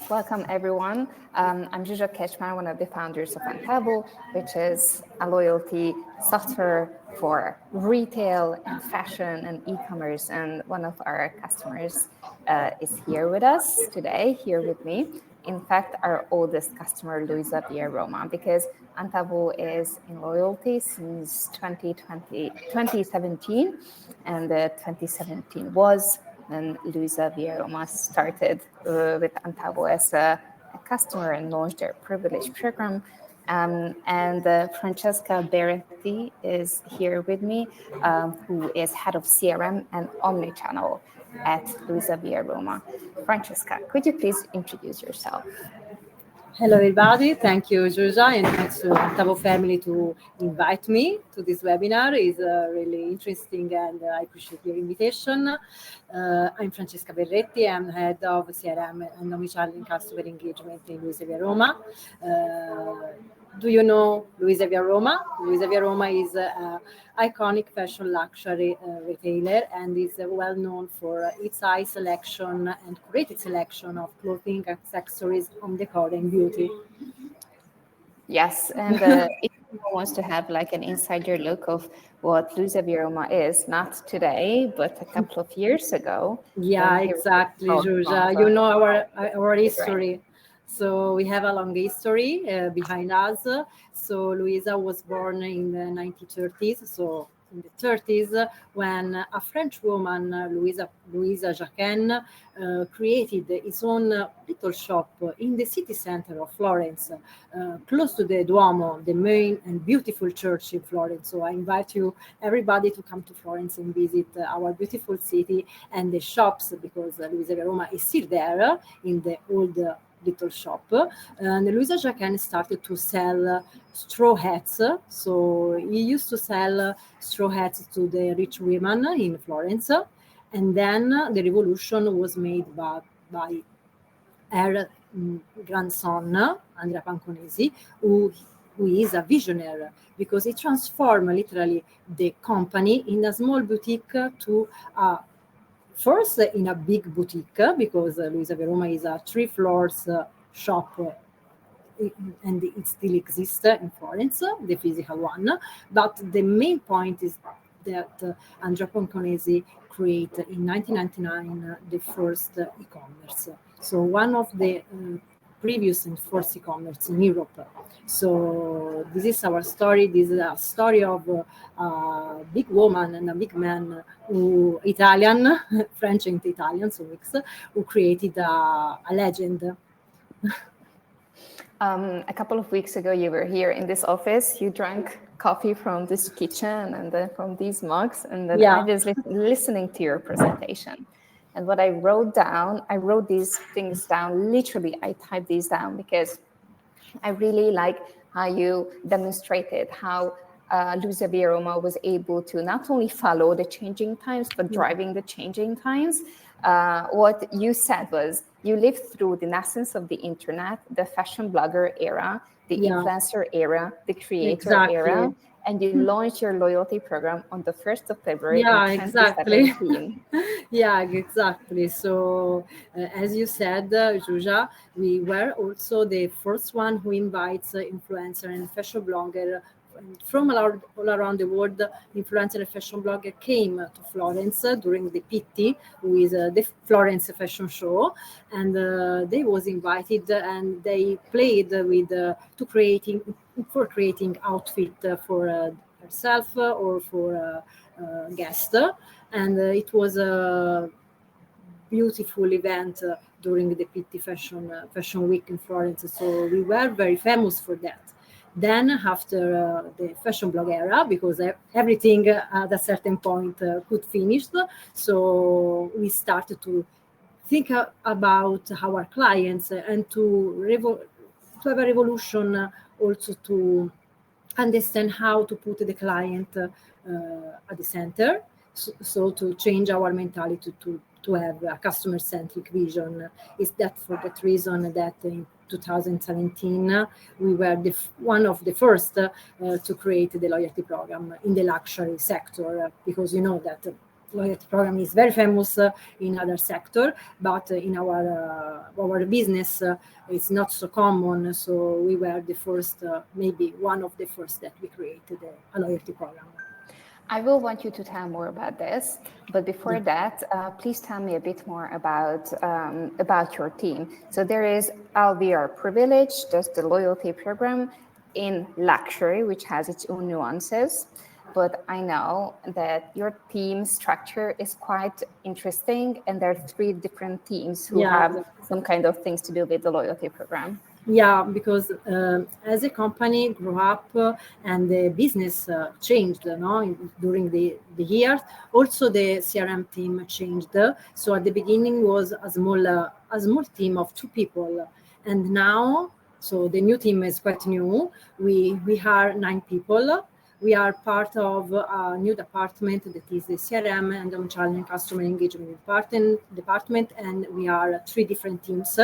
Welcome, everyone. I'm Zsuzsa Kecsmar, one of the founders of Antavo, which is a loyalty software for retail and fashion and e-commerce. And one of our customers is here with us today, here with me. In fact, our oldest customer, LuisaViaRoma, because Antavo is in loyalty since 2017, and 2017 was when LuisaViaRoma started with Antavo as a customer and launched their privilege program. Francesca Baretti is here with me, who is head of CRM and Omnichannel at LuisaViaRoma. Francesca, could you please introduce yourself? Hello, everybody. Thank you, Zsuzsa, and thanks to Antavo family to invite me to this webinar. It's really interesting, and I appreciate your invitation. I'm Francesca Berretti. I'm head of CRM and Omnichannel customer engagement in LuisaViaRoma. Do you know LuisaViaRoma? LuisaViaRoma is an iconic fashion luxury retailer and is well known for its high selection and curated selection of clothing, accessories, home decor, and beauty. Yes, and if anyone wants to have like an insider look of what LuisaViaRoma is, not today, but a couple of years ago. Yeah, exactly, Zsuzsa. You know our history. So we have a long history behind us. So Luisa was born in the 1930s. So in the 30s, when a French woman, Louisa Jacquin, created his own little shop in the city center of Florence, close to the Duomo, the main and beautiful church in Florence. So I invite everybody to come to Florence and visit our beautiful city and the shops, because LuisaViaRoma is still there in the old little shop. And Louisa Jacquin started to sell straw hats. So he used to sell straw hats to the rich women in Florence. And then the revolution was made by her grandson, Andrea Panconesi, who is a visionary, because he transformed literally the company in a small boutique to first in a big boutique, because LuisaViaRoma is a 3 floors shop, and it still exists in Florence, the physical one. But the main point is that Andrea Panconesi created in 1999 the first e-commerce. So one of the previous and first e-commerce in Europe. So this is our story. This is a story of a big woman and a big man, who Italian, French and Italian, so mix, who created a legend. A couple of weeks ago, you were here in this office. You drank coffee from this kitchen and then from these mugs, and then I was listening to your presentation. And what I wrote these things down. Literally, I typed these down because I really like how you demonstrated how LuisaViaRoma was able to not only follow the changing times, but driving the changing times. What you said was you lived through the nascence of the internet, the fashion blogger era, the influencer era, the creator era, and you launched your loyalty program on the 1st of February 2017. Yeah, exactly. So, as you said, Zsuzsa, we were also the first one who invites influencer and fashion blogger from all around the world. Influencer and fashion blogger came to Florence during the PT, who is the Florence fashion show, and they was invited, and they played with creating outfit for herself or for a guest, and it was a beautiful event during the PT fashion week in Florence. So we were very famous for that. Then after the fashion blog era, because everything at a certain point could finish, so we started to think about our clients and to have a revolution, also to understand how to put the client at the center. So to change our mentality to have a customer-centric vision. Is that for that reason that in 2017 we were one of the first to create the loyalty program in the luxury sector, because you know that loyalty program is very famous in other sector, but in our business it's not so common. So we were the first, maybe one of the first that we created a loyalty program. I will want you to tell more about this, but before that, please tell me a bit more about your team. So there is LVR Privilege, that's the loyalty program in luxury, which has its own nuances. But I know that your team structure is quite interesting, and there are 3 different teams who have some kind of things to do with the loyalty program. Yeah, because as a company grew up and the business changed during the years, also the CRM team changed. So at the beginning was a small team of 2 people, and now, so the new team is quite new. We are 9 people. We are part of a new department that is the CRM and Omnichannel customer engagement department, and we are 3 different teams.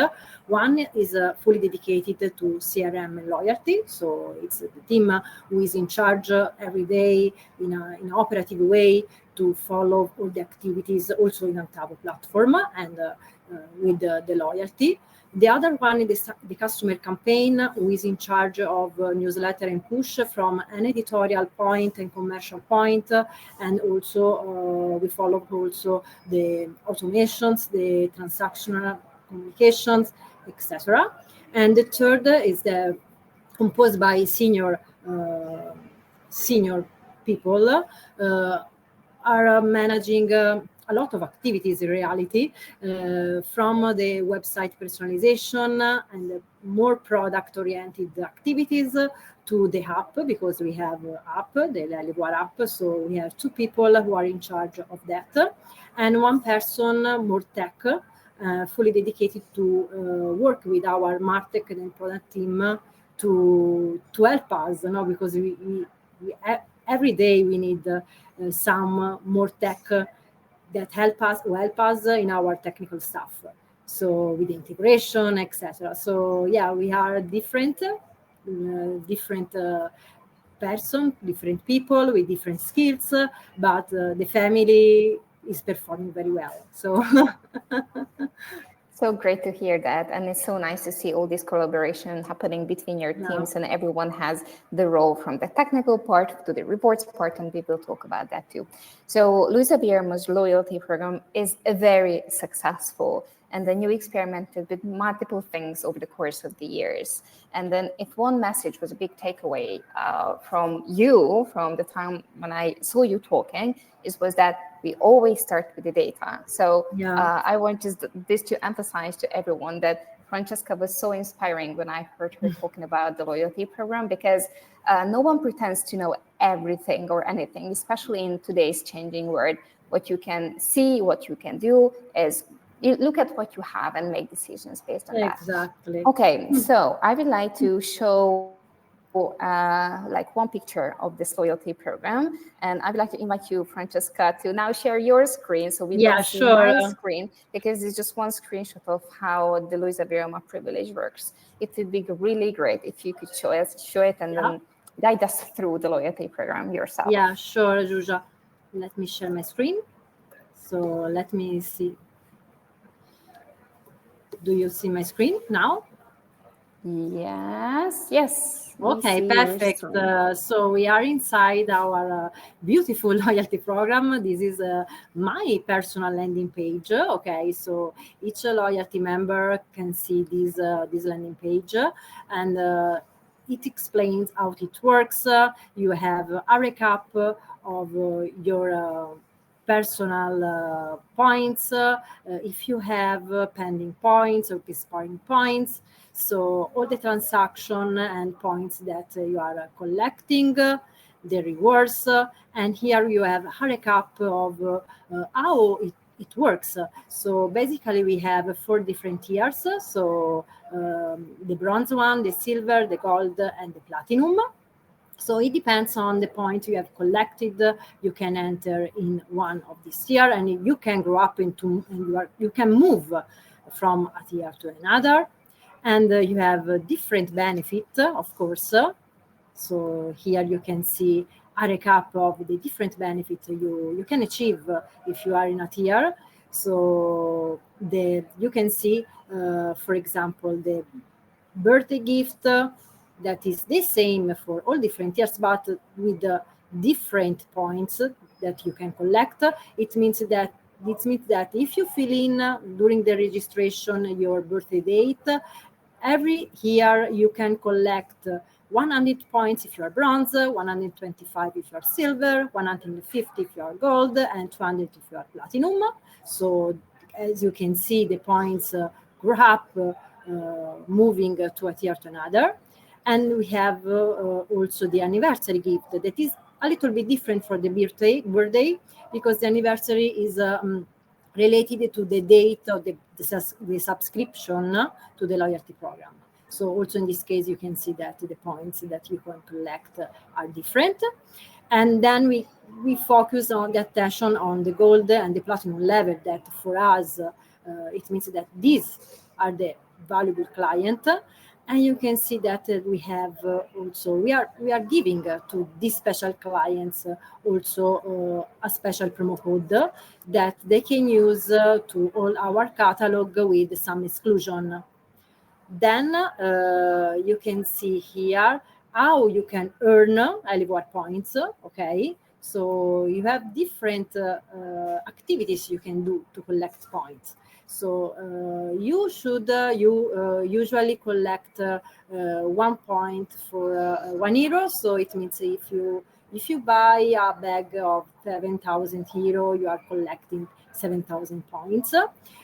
One is fully dedicated to CRM and loyalty, so it's the team who is in charge every day in an operative way to follow all the activities, also in Antavo platform and with the loyalty. The other one is the customer campaign, who is in charge of newsletter and push from an editorial point and commercial point, and also we follow also the automations, the transactional communications, etc. And the third is composed by senior people are managing a lot of activities in reality, from the website personalization and more product-oriented activities to the app, because we have app, the LVR app. So we have 2 people who are in charge of that, and 1 person more tech, fully dedicated to work with our martech and product team to help us, because we every day we need some more tech that help us in our technical stuff. So with integration, etc. So yeah, we are different person, different people with different skills, but the family is performing very well. So So great to hear that. And it's so nice to see all this collaboration happening between your teams, and everyone has the role from the technical part to the reports part, and we will talk about that too. So LuisaViaRoma's loyalty program is very successful. And then you experimented with multiple things over the course of the years. And then if one message was a big takeaway from you, from the time when I saw you talking, was that we always start with the data. So I want this to emphasize to everyone that Francesca was so inspiring when I heard her talking about the loyalty program, because no one pretends to know everything or anything, especially in today's changing world. What you can see, what you can do is you look at what you have and make decisions based on that. Exactly. Okay, so I would like to show like one picture of this loyalty program, and I would like to invite you, Francesca, to now share your screen, so we don't see my screen, because it's just one screenshot of how the LuisaViaRoma Privilege works. It would be really great if you could show it and then guide us through the loyalty program yourself. Yeah, sure, Zsuzsa. Let me share my screen. So let me see. Do you see my screen now? Yes. Okay, perfect. So we are inside our beautiful loyalty program. This is my personal landing page. Okay, so each loyalty member can see this landing page, and it explains how it works. You have a recap of your personal points, if you have pending points or expiring points. So all the transaction and points that you are collecting, the rewards, and here you have a recap of how it works. So basically we have 4 different tiers. So the bronze one, the silver, the gold, and the platinum. So it depends on the point you have collected. You can enter in one of these tier, and you can grow up into, and you can move from a tier to another. And you have a different benefit, of course. So here you can see a recap of the different benefits you can achieve if you are in a tier. So you can see, for example, the birthday gift that is the same for all different tiers, but with different points that you can collect. It means that if you fill in during the registration your birthday date, every year you can collect 100 points if you are bronze, 125 if you are silver, 150 if you are gold, and 200 if you are platinum. So as you can see, the points grow up, moving to a tier to another. And we have also the anniversary gift that is a little bit different for the birthday, because the anniversary is related to the date of the subscription to the loyalty program. So also in this case, you can see that the points that you can collect are different. And then we focus on the attention on the gold and the platinum level, that for us, it means that these are the valuable client. And you can see that we have also, we are giving to these special clients also a special promo code that they can use to all our catalog with some exclusion. Then you can see here how you can earn LVR points. Okay, so you have different activities you can do to collect points. So you usually collect 1 point for €1. So it means if you buy a bag of 7,000 euro, you are collecting 7,000 points.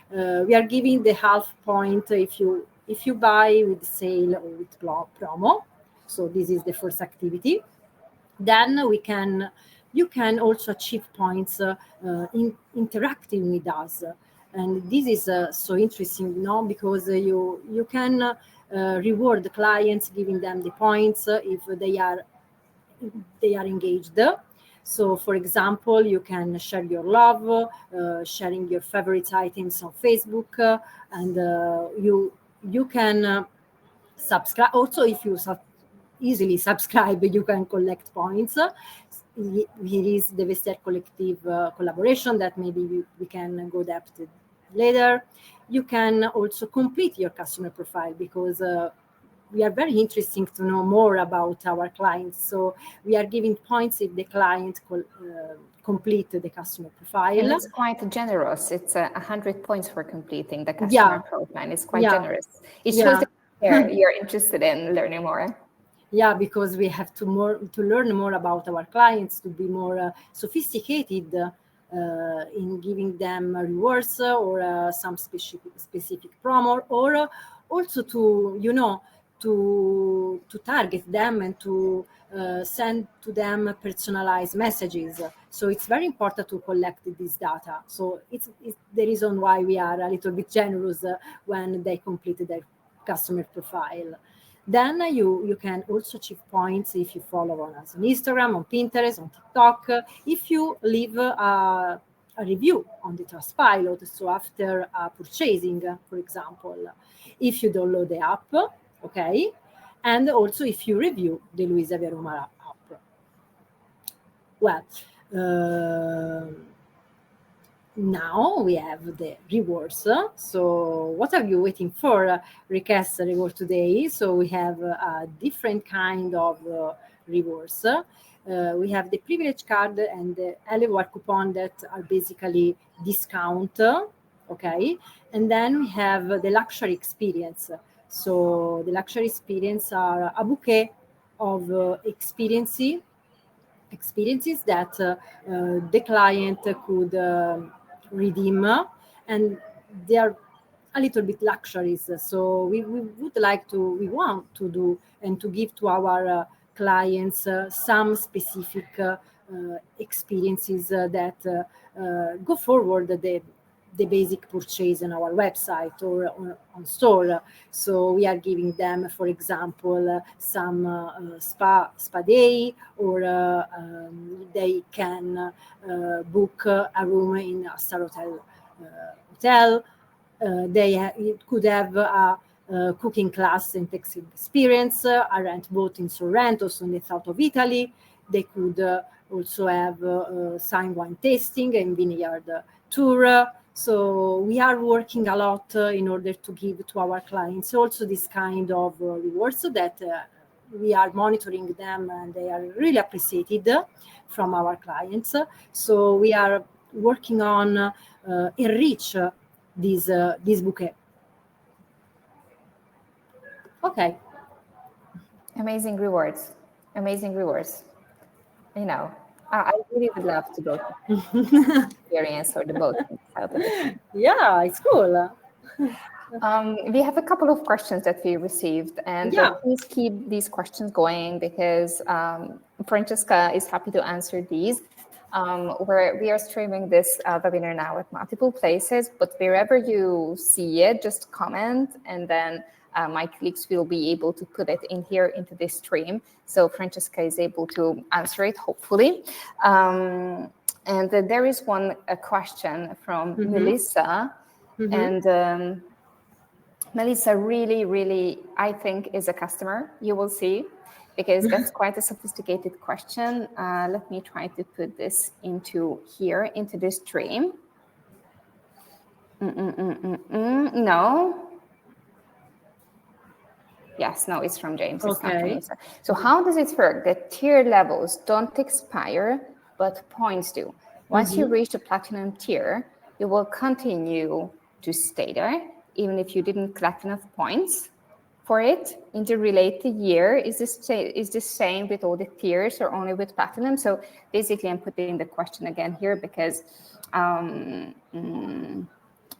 We are giving the half point if you buy with sale or with promo. So this is the first activity. Then you can also achieve points in interacting with us. And this is so interesting, because you can reward the clients, giving them the points if they are engaged. So, for example, you can share your love, sharing your favorite items on Facebook, and you can subscribe. Also, if you easily subscribe, you can collect points. Here is the Vestiaire Collective collaboration that maybe we can go depth later. You can also complete your customer profile, because we are very interesting to know more about our clients. So we are giving points if the client complete the customer profile. And it's quite generous. It's 100 points for completing the customer profile. It's quite generous. It shows that you're interested in learning more. Yeah, because we have to learn more about our clients, to be more sophisticated in giving them rewards or some specific promo, or also to target them and to send to them personalized messages. So it's very important to collect this data. So it's the reason why we are a little bit generous when they complete their customer profile. Then you can also achieve points if you follow us on Instagram, on Pinterest, on TikTok, if you leave a review on the Trustpilot. So after purchasing, for example, if you download the app, okay, and also if you review the LuisaViaRoma app. Well, now we have the rewards. So what are you waiting for? Request reward today. So we have a different kind of rewards. We have the privilege card and the LVR coupon that are basically discount. Okay, and then we have the luxury experience. So the luxury experience are a bouquet of experiences that the client could redeem, and they are a little bit luxuries. So we want to do and to give to our clients some specific experiences that go forward the basic purchase on our website or on store. So we are giving them, for example, some spa day, or they can book a room in a star hotel. They could have a cooking class and textile experience, a rent boat in Sorrento, also in the south of Italy. they could also have sign wine tasting and vineyard tour. So we are working a lot in order to give to our clients also this kind of rewards, so that we are monitoring them and they are really appreciated from our clients. So we are working on enrich this bouquet. Okay. Amazing rewards. You know, I really would love to go to the experience or the boat out of it. Yeah, it's cool. We have a couple of questions that we received, and please keep these questions going, because Francesca is happy to answer these. We are streaming this webinar now at multiple places, but wherever you see it, just comment, and then my colleagues will be able to put it in here into this stream, so Francesca is able to answer it, hopefully. And there is a question from Melissa, and Melissa really, I think, is a customer. You will see, because that's quite a sophisticated question. Let me try to put this into this stream. No. Yes, no, it's from James. It's not from Melissa. So how does it work? The tier levels don't expire, but points do. Once you reach the platinum tier, you will continue to stay there, even if you didn't collect enough points for it. In the related year, is the same with all the tiers or only with platinum? So basically, I'm putting the question again here because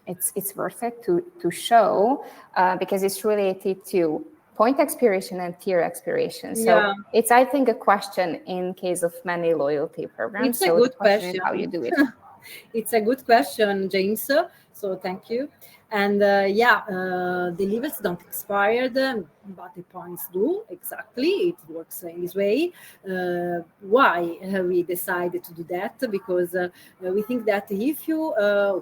it's worth it to show, because it's related to point expiration and tier expiration. So it's, I think, a question in case of many loyalty programs. It's a good question. How you do it. It's a good question, James. So thank you. And the levels don't expire, but the points do. Exactly, it works in this way. Why we decided to do that? Because we think that if you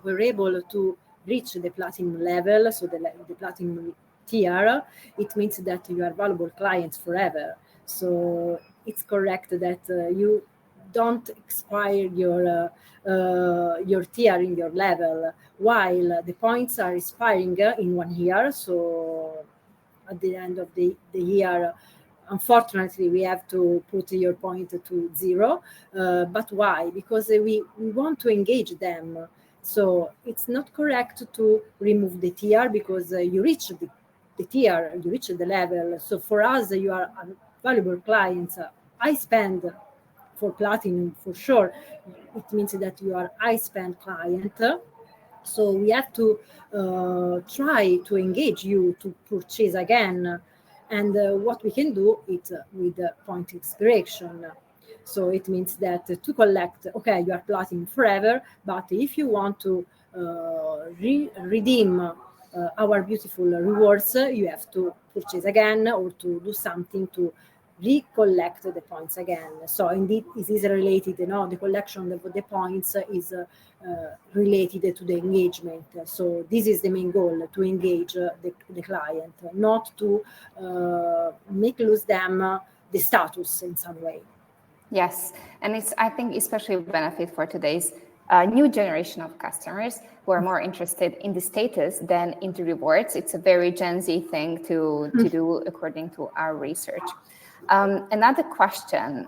were able to reach the platinum level, so the platinum tier, it means that you are valuable clients forever. So it's correct that you don't expire your tier in your level, while the points are expiring in 1 year. So at the end of the year, unfortunately, we have to put your point to 0. But why? Because we want to engage them. So it's not correct to remove the tier, because you reach the tier, you reach the level. So for us, you are a valuable clients. I spend for platinum for sure. It means that you are high spend client. So we have to try to engage you to purchase again. And what we can do is with point expiration. So it means that to collect, okay, you are platinum forever, but if you want to redeem our beautiful rewards, you have to purchase again or to do something to recollect the points again. So indeed, it is related, the collection of the points is related to the engagement. So this is the main goal, to engage the client, not to make lose them the status in some way. Yes, and it's, I think, especially a benefit for today's new generation of customers who are more interested in the status than in the rewards. It's a very Gen Z thing to do, according to our research. Another question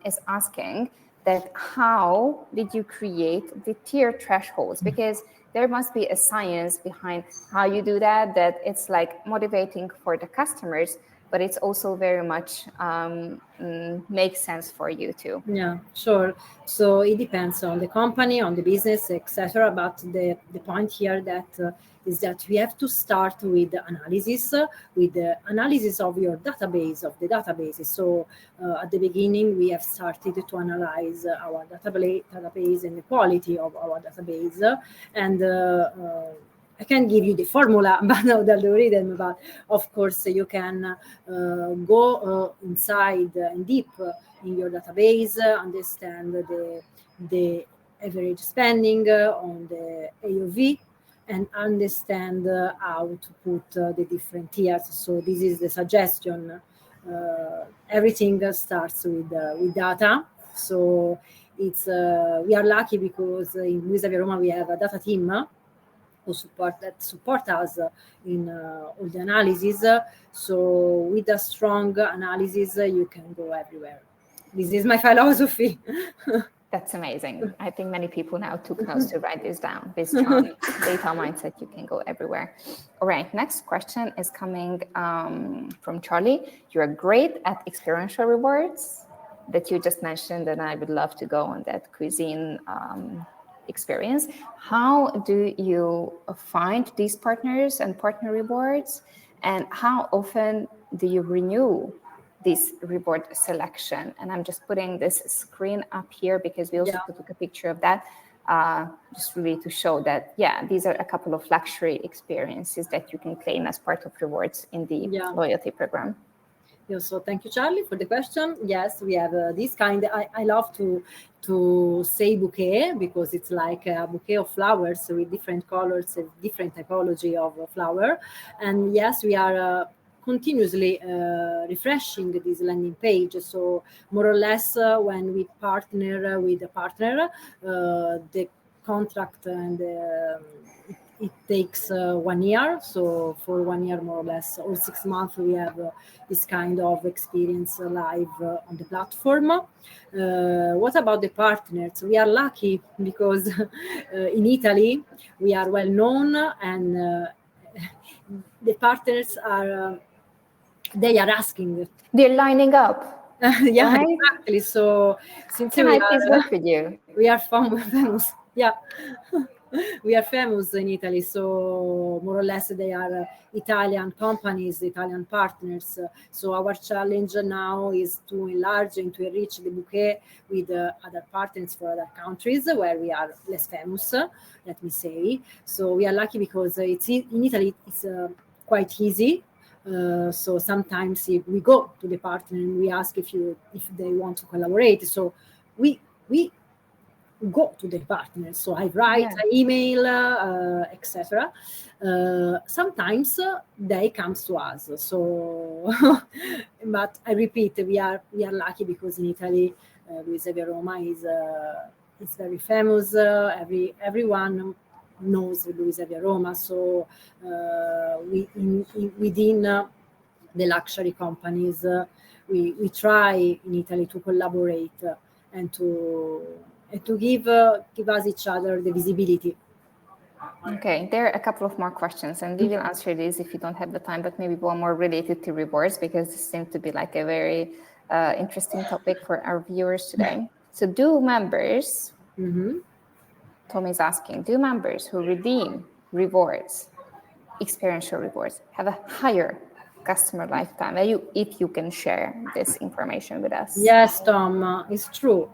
is asking that how did you create the tier thresholds? Because there must be a science behind how you do that it's like motivating for the customers, but it's also very much makes sense for you too. Yeah, sure. So it depends on the company, on the business, etc. But the point here is that we have to start with the analysis, of your database, of the databases. So at the beginning, we have started to analyze our database and the quality of our database. And I can give you the formula, but not the algorithm. But of course, you can go inside and deep in your database, understand the average spending on the AOV, and understand how to put the different tiers. So this is the suggestion everything starts with data. So it's we are lucky because in LuisaViaRoma we have a data team who support us in all the analysis. So with a strong analysis, you can go everywhere. This is my philosophy. That's amazing. I think many people now took notes to write this down. This strong data mindset, you can go everywhere. All right, next question is coming from Charlie. You're great at experiential rewards that you just mentioned, and I would love to go on that cuisine experience. How do you find these partners and partner rewards? And how often do you renew this reward selection? And I'm just putting this screen up here because we also took a picture of that, just really to show that, these are a couple of luxury experiences that you can claim as part of rewards in the loyalty program. So thank you, Charlie, for the question. Yes, we have this kind. I love to say bouquet because it's like a bouquet of flowers with different colors, different typology of flower. And yes, we are continuously refreshing this landing page. So more or less when we partner with a partner, the contract and it takes 1 year. So for 1 year, more or less, or 6 months, we have this kind of experience live on the platform. What about the partners? We are lucky because in Italy, we are well known and the partners are, they are asking. They're lining up. Yeah, right? Exactly. So since can I please work with you? We are famous. Yeah. We are famous in Italy, so more or less they are Italian companies, Italian partners. So our challenge now is to enlarge and to enrich the bouquet with other partners for other countries where we are less famous, let me say. So we are lucky because it's in Italy, it's quite easy. So sometimes if we go to the partner and we ask if they want to collaborate. So we go to the partner. So I write an email, etc. Sometimes they come to us. So, but I repeat, we are lucky because in Italy, LuisaViaRoma is very famous. Everyone knows LuisaViaRoma. So within the luxury companies, we try in Italy to collaborate and to give us each other the visibility. Okay, there are a couple of more questions, and we will answer these if you don't have the time, but maybe one more related to rewards, because this seems to be like a very interesting topic for our viewers today. So do members, Tom is asking, do members who redeem rewards, experiential rewards, have a higher customer lifetime? If you can share this information with us. Yes, Tom, it's true.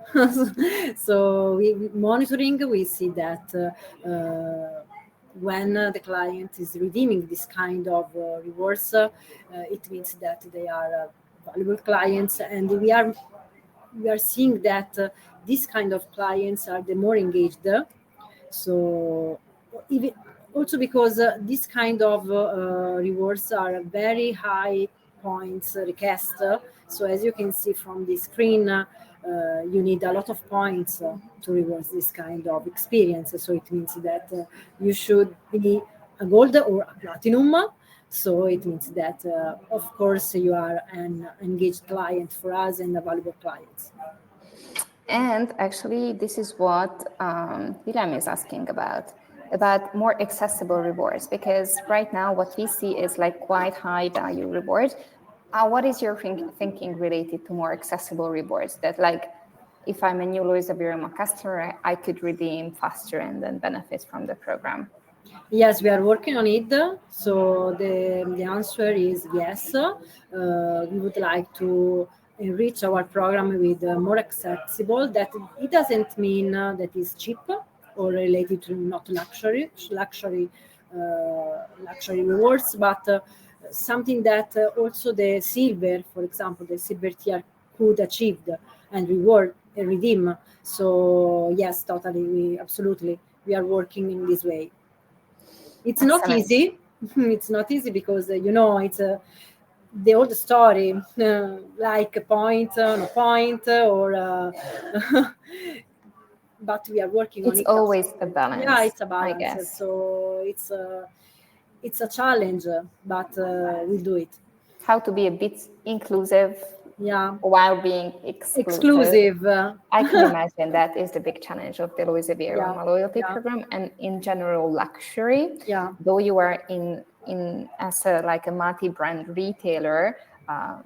So monitoring, we see that when the client is redeeming this kind of rewards, it means that they are valuable clients, and we are seeing that these kind of clients are the more engaged. So even also because this kind of rewards are very high points request. So as you can see from the screen, you need a lot of points to reward this kind of experience. So it means that you should be a gold or a platinum. So it means that, of course, you are an engaged client for us and a valuable client. And actually, this is what William is asking about more accessible rewards, because right now what we see is like quite high value rewards. What is your thinking related to more accessible rewards that, like, if I'm a new LuisaViaRoma customer, I could redeem faster and then benefit from the program? Yes, we are working on it. So the answer is yes. We would like to enrich our program with more accessible. That it doesn't mean that is cheap or related to not luxury rewards, but something that also the silver, for example, the silver tier could achieve and reward and redeem. So yes, totally, we are working in this way. It's not easy. It's not easy because it's the old story, like a point, no point, or but we are working on it. It's always a balance. Yeah, it's a I balance. guess. So it's a challenge, but we'll do it. How to be a bit inclusive, Yeah, while being exclusive. exclusive. I can imagine that is the big challenge of the Yeah, LuisaViaRoma loyalty yeah, program, and in general luxury. yeah, Though you are in as a like a multi-brand retailer,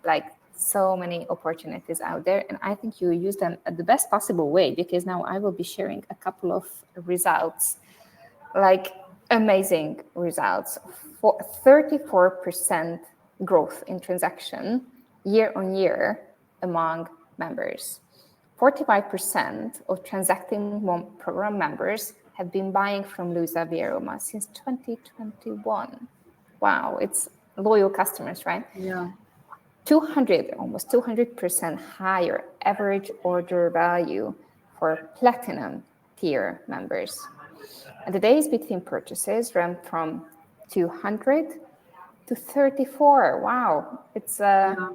like so many opportunities out there, and I think you use them at the best possible way, because now I will be sharing a couple of results, like amazing results. For 34% growth in transaction year on year among members. 45% of transacting program members have been buying from LuisaViaRoma since 2021. Wow, it's loyal customers, right? yeah, 200, almost 200% higher average order value for platinum tier members. And the days between purchases ran from 200 to 34. Wow, yeah,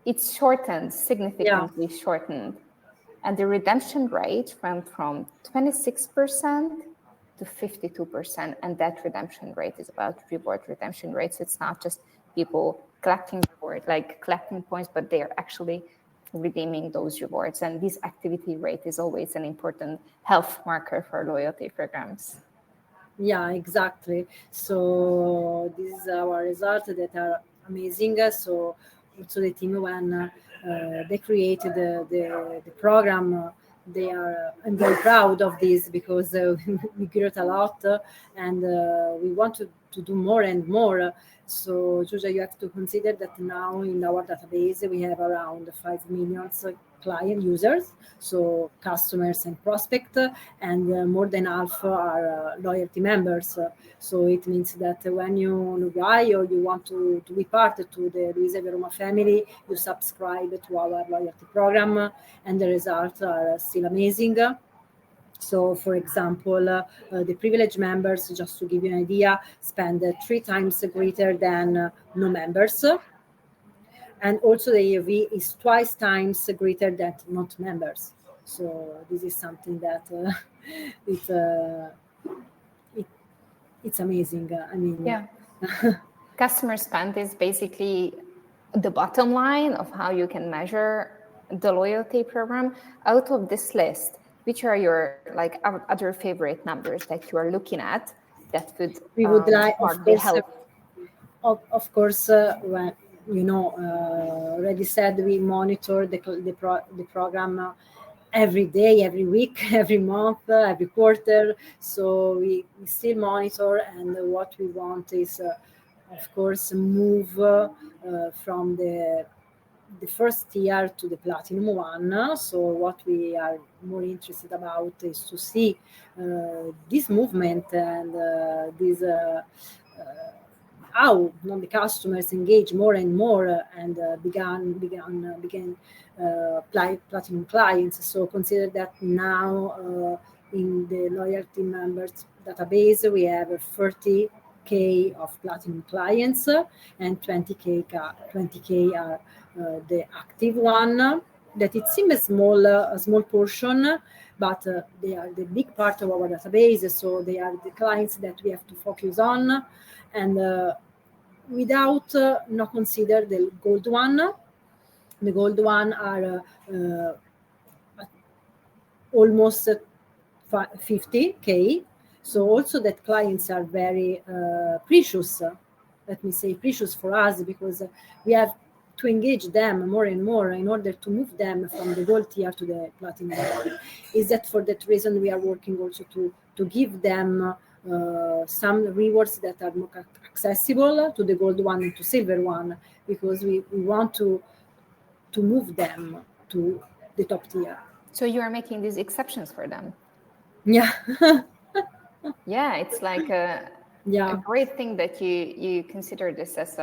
it's shortened, yeah, significantly shortened. And the redemption rate went from 26% to 52%. And that redemption rate is about reward redemption rates. It's not just people collecting reward, like collecting points, but they are actually redeeming those rewards. And this activity rate is always an important health marker for loyalty programs. yeah, exactly. So this is our results that are amazing. So also the team, when they created the program, they are, I'm very proud of this, because we grew a lot, and we want to do more and more. So Zsuzsa, you have to consider that now in our database we have around 5 million client users, so customers and prospect, and more than half are loyalty members. So it means that when you buy or you want to be part to the LuisaViaRoma family, you subscribe to our loyalty program, and the results are still amazing. So, for example, the privileged members, just to give you an idea, spend 3 times greater than no members. And also the AOV is twice times greater than not members. So this is something that it, uh, it, it's amazing. I mean, Yeah. Customer spend is basically the bottom line of how you can measure the loyalty program. Out of this list, which are your like other favorite numbers that you are looking at that would we would like, mark the health? of course, when already said, we monitor the program every day, every week, every month, every quarter. So we still monitor, and what we want is, of course, move from the first tier to the platinum one. So what we are more interested about is to see this movement, and this how the customers engage more and more, and began platinum clients. So consider that now in the loyalty members database we have 30K of platinum clients, and 20K are the active one. That it seems a small portion, but they are the big part of our database. So they are the clients that we have to focus on, and without not consider the gold one. The gold one are almost 50K. So also that clients are very precious, let me say precious for us, because we have to engage them more and more in order to move them from the gold tier to the platinum one. Is that for that reason we are working also to give them some rewards that are more accessible to the gold one and to silver one, because we want to move them to the top tier. So you are making these exceptions for them. Yeah. Yeah, it's like a great thing that you consider this as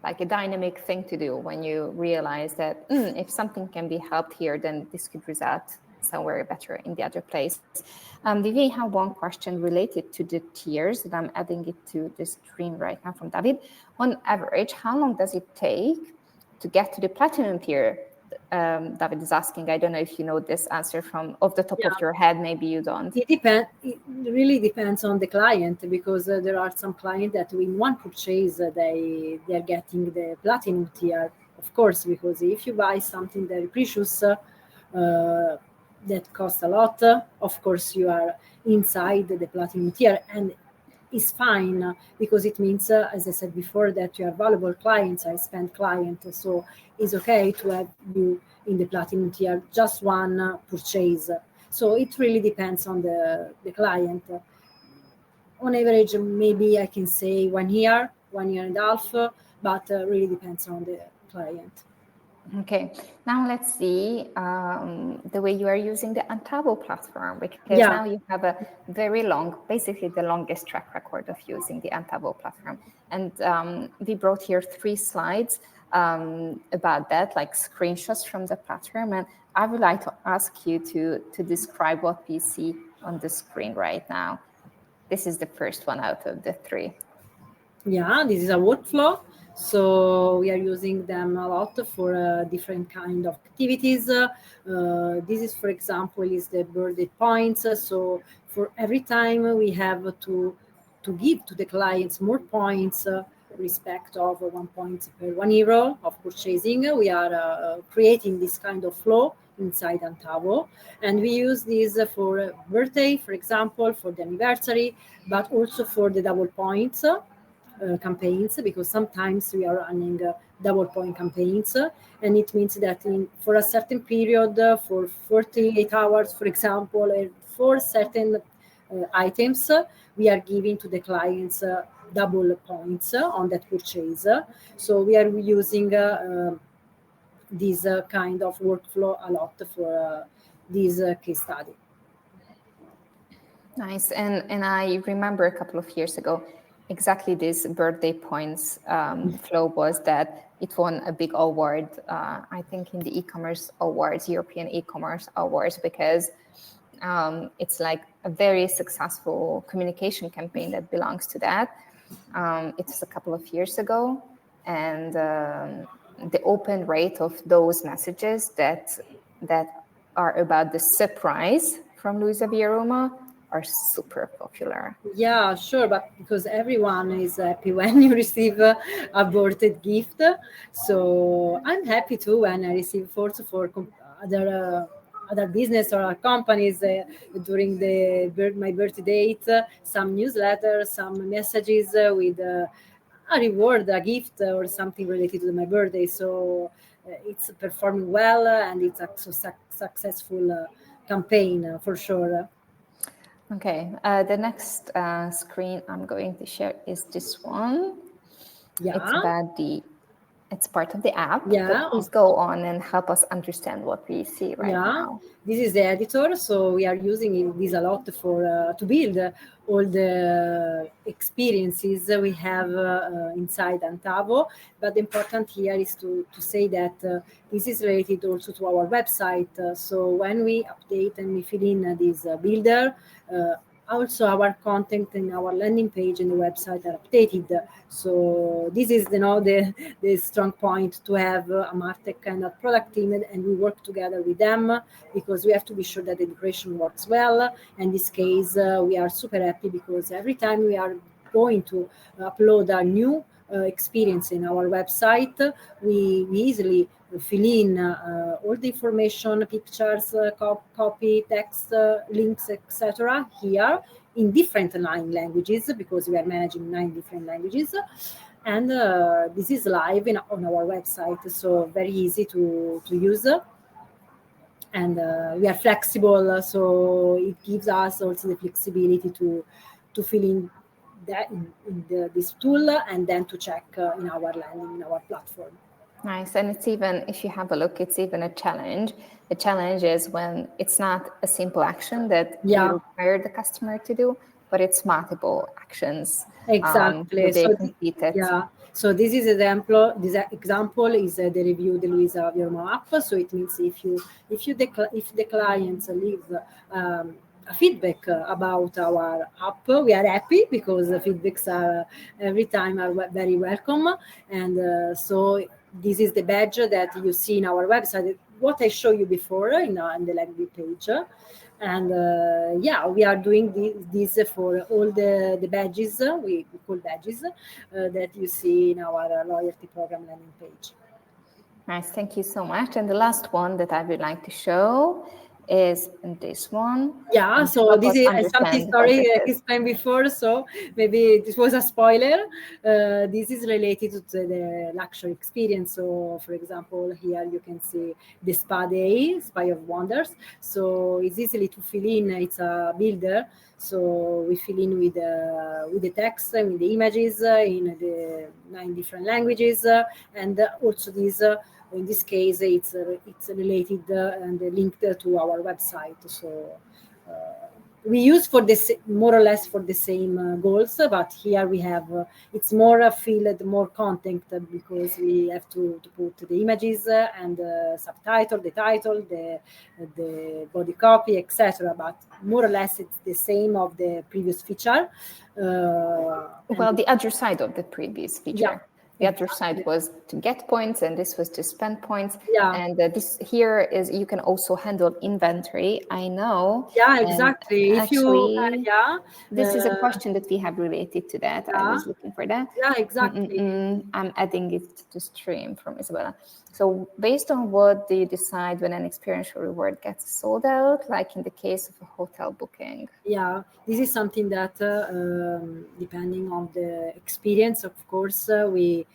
like a dynamic thing to do when you realize that if something can be helped here, then this could result somewhere better in the other place. We have one question related to the tiers, and I'm adding it to the screen right now from David. On average, how long does it take to get to the platinum tier? David is asking. I don't know if you know this answer from off the top of your head. Maybe you don't. It really depends on the client, because there are some clients that in one purchase they're getting the platinum tier, of course, because if you buy something very precious that costs a lot, of course you are inside the platinum tier, and is fine, because it means, as I said before, that you are valuable clients, I spend client, so it's okay to have you in the platinum tier, just one purchase. So it really depends on the client. On average, maybe I can say 1 year, 1.5 years, but really depends on the client. Okay, now let's see the way you are using the Antavo platform, because now you have a very long, basically the longest track record of using the Antavo platform. And we brought here 3 slides about that, like screenshots from the platform. And I would like to ask you to describe what we see on the screen right now. This is the first one out of the 3. Yeah, this is a workflow. So we are using them a lot for different kind of activities. This is, for example, is the birthday points. So for every time we have to give to the clients more points, respect of 1 point per €1 of purchasing, we are creating this kind of flow inside Antavo, and we use this for birthday, for example, for the anniversary, but also for the double points campaigns, because sometimes we are running double point campaigns, and it means that for a certain period, for 48 hours, for example, for certain items, we are giving to the clients double points on that purchase. So we are using this kind of workflow a lot for this case study. Nice. And I remember a couple of years ago, exactly this birthday points flow was that it won a big award, I think in the e-commerce awards, European e-commerce awards, because it's like a very successful communication campaign that belongs to that. It was a couple of years ago, and the open rate of those messages that are about the surprise from LuisaViaRoma are super popular. Yeah, sure, but because everyone is happy when you receive a birthday gift, so I'm happy too when I receive also for other business or companies during my birthday date, some newsletters, some messages with a reward, a gift, or something related to my birthday. So it's performing well, and it's a successful campaign for sure. Okay, the next screen I'm going to share is this one. Yeah. It's part of the app. Yeah. But please go on and help us understand what we see right now. This is the editor, so we are using this a lot for to build all the experiences we have inside Antavo. But the important here is to say that this is related also to our website. So when we update and we fill in this builder, also our content in our landing page and the website are updated. So this is the strong point, to have a martech kind of product team, and we work together with them, because we have to be sure that the integration works well. In this case, we are super happy, because every time we are going to upload a new experience in our website, we easily fill in all the information, pictures, copy, text, links, etc. here in different 9 languages, because we are managing 9 different languages. And this is live on our website, so very easy to use. And we are flexible, so it gives us also the flexibility to fill in that in this tool, and then to check in our landing, in our platform. Nice. And it's even, if you have a look, it's even a challenge. The challenge is when it's not a simple action that you require the customer to do, but it's multiple actions. Exactly. They complete it. Yeah. So this is example. This example is the review the LuisaViaRoma app. So it means if the clients leave a feedback about our app, we are happy because the feedbacks are every time are very welcome. And so this is the badge that you see in our website. What I showed you before in the landing page. And we are doing this for all the badges, we call badges, that you see in our loyalty program landing page. Nice, thank you so much. And the last one that I would like to show is this one. Yeah, so this is something, sorry, I explained before, so maybe this was a spoiler. This is related to the luxury experience. So, for example, here you can see the Spa Day, Spa of Wonders. So it's easily to fill in. It's a builder. So we fill in with the text and with the images in the 9 different languages, and also this. In this case, it's related and linked to our website. So we use for this more or less for the same goals, but here we have it's more filled, more content because we have to put the images and subtitle, the title, the body copy, etc. But more or less it's the same of the previous feature. Well, the other side of the previous feature. Yeah. The other side was to get points, and this was to spend points. Yeah. And this here is you can also handle inventory. I know. Yeah, exactly. Actually, this is a question that we have related to that. I was looking for that. Yeah, exactly. I'm adding it to the stream from Isabella. So based on what do you decide when an experiential reward gets sold out, like in the case of a hotel booking? Yeah, this is something that depending on the experience, of course, we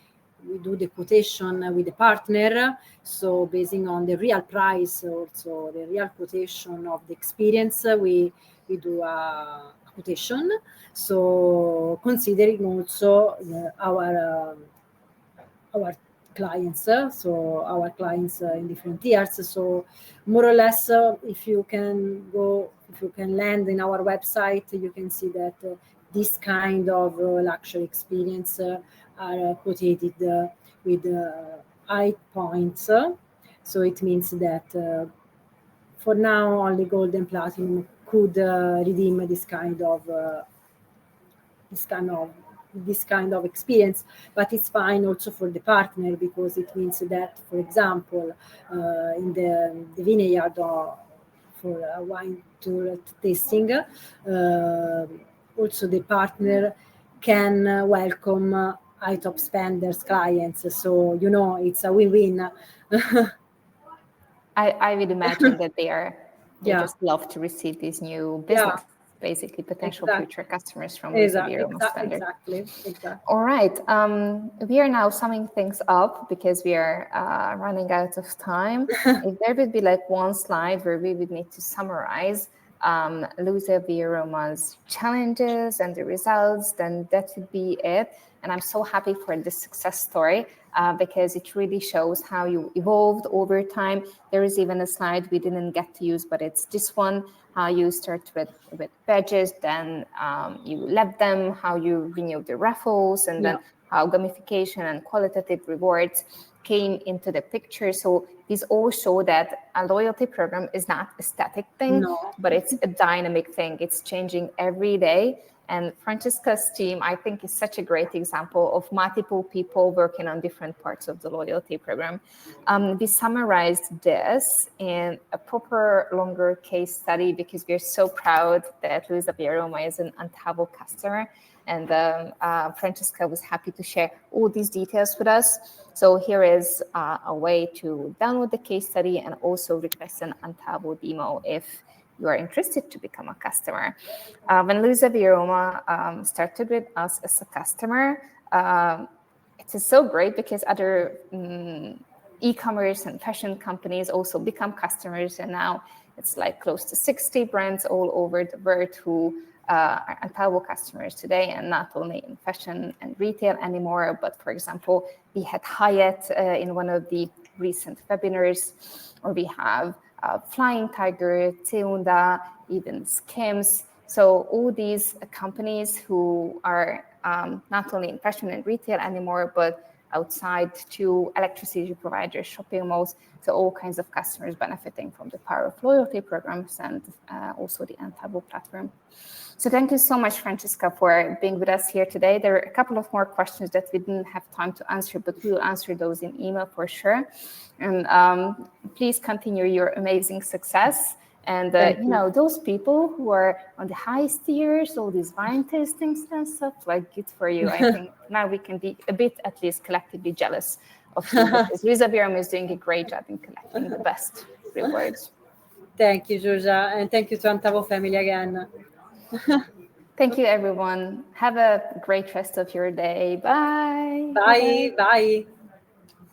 do the quotation with the partner. So basing on the real price, also the real quotation of the experience, we do a quotation. So considering also our clients, so our clients in different tiers. So more or less, if you can land in our website, you can see that this kind of luxury experience are quoted with high points. So it means that for now only gold and platinum could redeem this kind of experience, but it's fine also for the partner because it means that, for example, in the vineyard for a wine tour tasting, also the partner can welcome high top spenders clients. So it's a win-win. I would imagine that they just love to receive these new business. Basically potential future customers from LuisaViaRoma standard. Exactly. All right. We are now summing things up because we are running out of time. If there would be like one slide where we would need to summarize LuisaViaRoma's challenges and the results, then that would be it. And I'm so happy for this success story because it really shows how you evolved over time. There is even a slide we didn't get to use, but it's this one, how you start with badges, then you left them, how you renewed the raffles, and then how gamification and qualitative rewards came into the picture. So these all show that a loyalty program is not a static thing, but it's a dynamic thing. It's changing every day. And Francesca's team, I think, is such a great example of multiple people working on different parts of the loyalty program. We summarized this in a proper longer case study because we're so proud that LuisaViaRoma is an Antavo customer. And Francesca was happy to share all these details with us. So here is a way to download the case study and also request an Antavo demo if you are interested to become a customer. When LuisaViaRoma started with us as a customer, it is so great because other e-commerce and fashion companies also become customers, and now it's like close to 60 brands all over the world who are Antavo customers today, and not only in fashion and retail anymore, but for example, we had Hyatt in one of the recent webinars, or we have Flying Tiger, Teunda, even Skims. So all these companies who are not only in fashion and retail anymore, but outside to electricity providers, shopping malls, so all kinds of customers benefiting from the power of loyalty programs and also the Antavo platform. So thank you so much, Francesca, for being with us here today. There are a couple of more questions that we didn't have time to answer, but we will answer those in email for sure. And please continue your amazing success. And those people who are on the highest tiers, all these wine tastings and stuff, like, good for you. I think now we can be a bit, at least collectively, jealous of you, because LuisaViaRoma is doing a great job in collecting the best rewards. Thank you, Zsuzsa, and thank you to Antavo family again. Thank you, everyone. Have a great rest of your day. Bye. Bye. Bye.